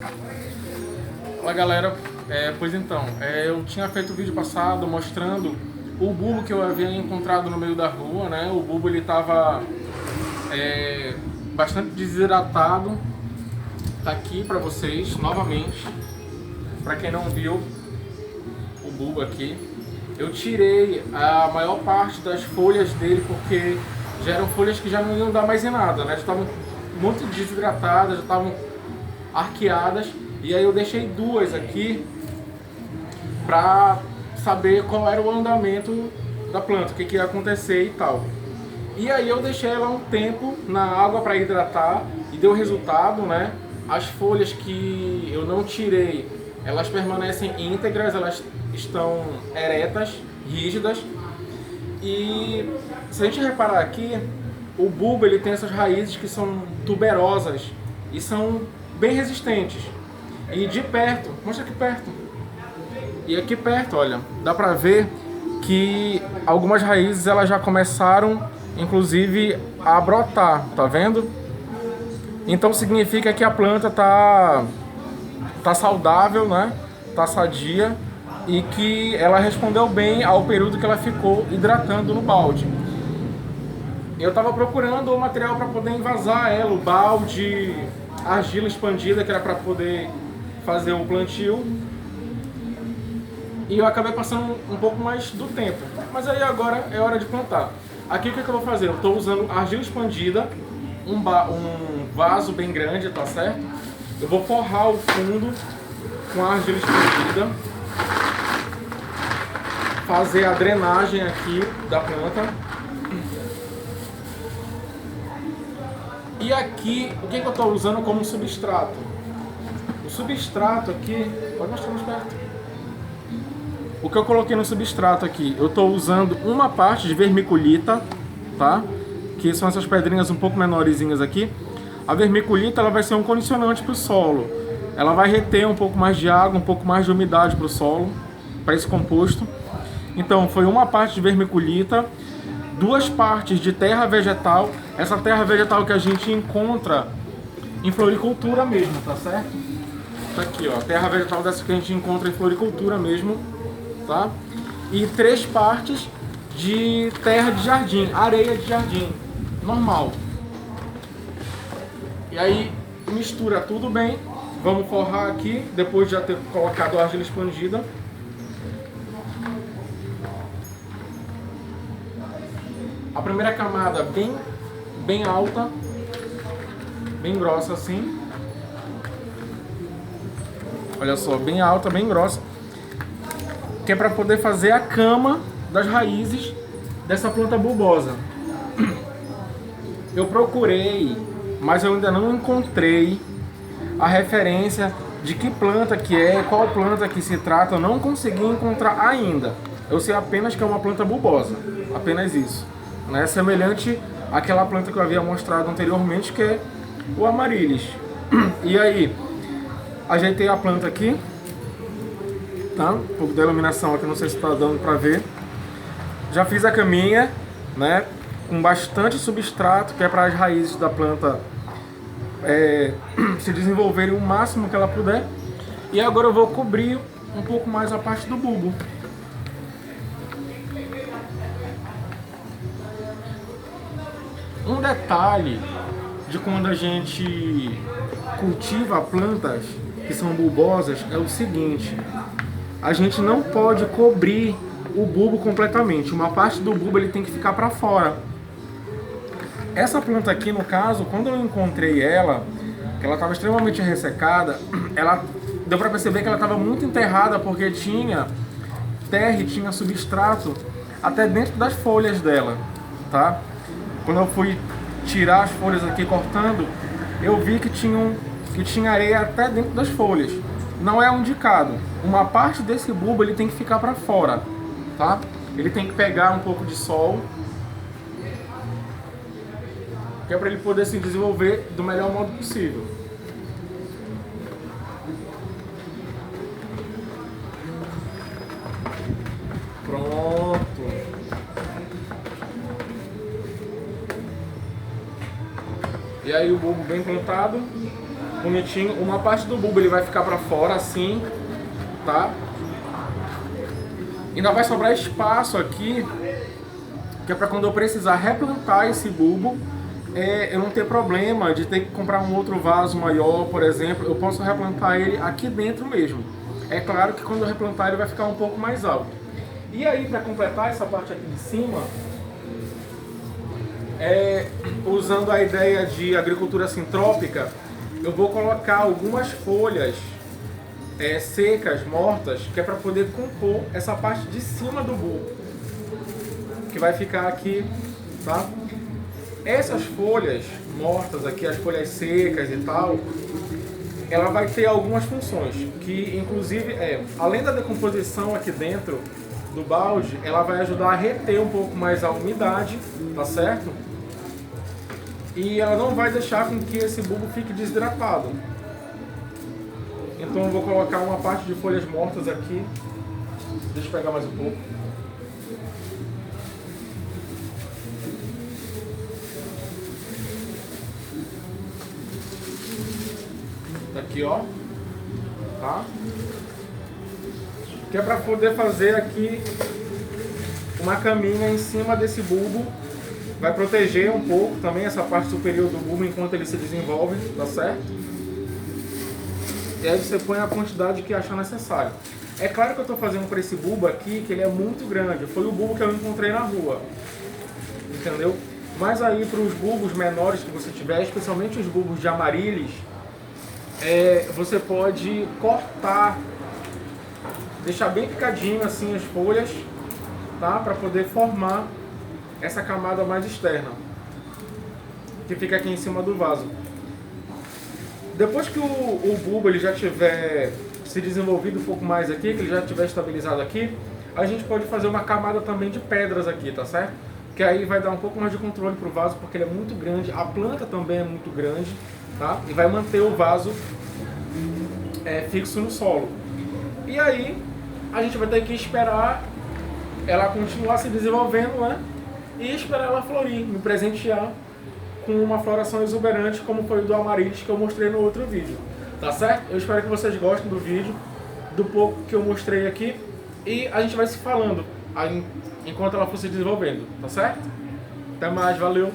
Fala galera, pois então, eu tinha feito o vídeo passado mostrando o bulbo que eu havia encontrado no meio da rua, né? O bulbo ele estava bastante desidratado. Tá aqui para vocês novamente, para quem não viu o bulbo aqui. Eu tirei a maior parte das folhas dele porque já eram folhas que já não iam dar mais em nada, né? Já estavam muito desidratadas, já estavam arqueadas. E aí eu deixei duas aqui para saber qual era o andamento da planta, o que ia acontecer e tal. E aí eu deixei ela um tempo na água para hidratar e deu resultado, né? As folhas que eu não tirei, elas permanecem íntegras, elas estão eretas, rígidas. E se a gente reparar aqui, o bulbo ele tem essas raízes que são tuberosas e são bem resistentes. E de perto, mostra aqui perto. E aqui perto, olha, dá pra ver que algumas raízes elas já começaram, inclusive, a brotar, tá vendo? Então significa que a planta tá saudável, né? Tá sadia e que ela respondeu bem ao período que ela ficou hidratando no balde. Eu tava procurando o material para poder envasar ela, o balde, argila expandida, que era para poder fazer um plantio, e eu acabei passando um pouco mais do tempo, mas aí agora é hora de plantar. Aqui o que eu vou fazer? Eu estou usando argila expandida, um vaso bem grande, tá certo? Eu vou forrar o fundo com a argila expandida, fazer a drenagem aqui da planta. E aqui, o que eu estou usando como substrato? O substrato aqui, pode mostrar mais perto. O que eu coloquei no substrato aqui, eu estou usando uma parte de vermiculita, tá? Que são essas pedrinhas um pouco menorzinhas aqui. A vermiculita ela vai ser um condicionante para o solo. Ela vai reter um pouco mais de água, um pouco mais de umidade para o solo, para esse composto. Então foi uma parte de vermiculita, duas partes de terra vegetal. Essa terra vegetal que a gente encontra em floricultura mesmo, tá certo? Tá aqui, ó, terra vegetal dessa que a gente encontra em floricultura mesmo, tá? E 3 partes de terra de jardim, areia de jardim, normal. E aí mistura tudo bem, vamos forrar aqui, depois de já ter colocado a argila expandida. A primeira camada bem alta, bem grossa assim. Olha só, bem alta, bem grossa. Que é para poder fazer a cama das raízes dessa planta bulbosa. Eu procurei, mas eu ainda não encontrei a referência de que planta que é, qual planta que se trata. Eu não consegui encontrar ainda. Eu sei apenas que é uma planta bulbosa, apenas isso, né? Semelhante àquela planta que eu havia mostrado anteriormente, que é o Amaryllis. E aí, ajeitei a planta aqui, tá? Um pouco da iluminação aqui, não sei se está dando para ver. Já fiz a caminha, né? Com bastante substrato, que é para as raízes da planta se desenvolverem o máximo que ela puder. E agora eu vou cobrir um pouco mais a parte do bulbo. Um detalhe de quando a gente cultiva plantas que são bulbosas é o seguinte: a gente não pode cobrir o bulbo completamente. Uma parte do bulbo ele tem que ficar para fora. Essa planta aqui, no caso, quando eu encontrei ela, que ela estava extremamente ressecada, ela deu para perceber que ela estava muito enterrada porque tinha terra e tinha substrato até dentro das folhas dela, tá? Quando eu fui tirar as folhas aqui cortando, eu vi que tinha areia até dentro das folhas. Não é um indicado. Uma parte desse bulbo ele tem que ficar para fora, tá? Ele tem que pegar um pouco de sol, que é para ele poder se desenvolver do melhor modo possível. Pronto. E aí o bulbo bem plantado. bonitinho. Uma parte do bulbo ele vai ficar pra fora assim, tá? Ainda vai sobrar espaço aqui, que é pra quando eu precisar replantar esse bulbo, eu não ter problema de ter que comprar um outro vaso maior, por exemplo. Eu posso replantar ele aqui dentro mesmo. É claro que quando eu replantar ele vai ficar um pouco mais alto. E aí, para completar essa parte aqui de cima, usando a ideia de agricultura sintrópica, eu vou colocar algumas folhas secas, mortas, que é para poder compor essa parte de cima do bulbo, que vai ficar aqui, tá? Essas folhas mortas aqui, as folhas secas e tal, ela vai ter algumas funções, que inclusive além da decomposição aqui dentro do balde, ela vai ajudar a reter um pouco mais a umidade, tá certo? E ela não vai deixar com que esse bulbo fique desidratado. Então eu vou colocar uma parte de folhas mortas aqui. Deixa eu pegar mais um pouco. Aqui, ó. Tá? Que é para poder fazer aqui uma caminha em cima desse bulbo. Vai proteger um pouco também essa parte superior do bulbo enquanto ele se desenvolve, tá certo? E aí você põe a quantidade que achar necessário. É claro que eu estou fazendo para esse bulbo aqui, que ele é muito grande. Foi o bulbo que eu encontrei na rua. Entendeu? Mas aí para os bulbos menores que você tiver, especialmente os bulbos de Amaryllis, você pode cortar, deixar bem picadinho assim as folhas, tá? Para poder formar essa camada mais externa, que fica aqui em cima do vaso. Depois que o bulbo ele já tiver se desenvolvido um pouco mais aqui, que ele já tiver estabilizado aqui, a gente pode fazer uma camada também de pedras aqui, tá certo? Que aí vai dar um pouco mais de controle pro vaso, porque ele é muito grande, a planta também é muito grande, tá? E vai manter o vaso fixo no solo. E aí a gente vai ter que esperar ela continuar se desenvolvendo, né? E esperar ela florir, me presentear com uma floração exuberante como foi o do Amaryllis que eu mostrei no outro vídeo, tá certo? Eu espero que vocês gostem do vídeo, do pouco que eu mostrei aqui, e a gente vai se falando enquanto ela for se desenvolvendo, tá certo? Até mais, valeu!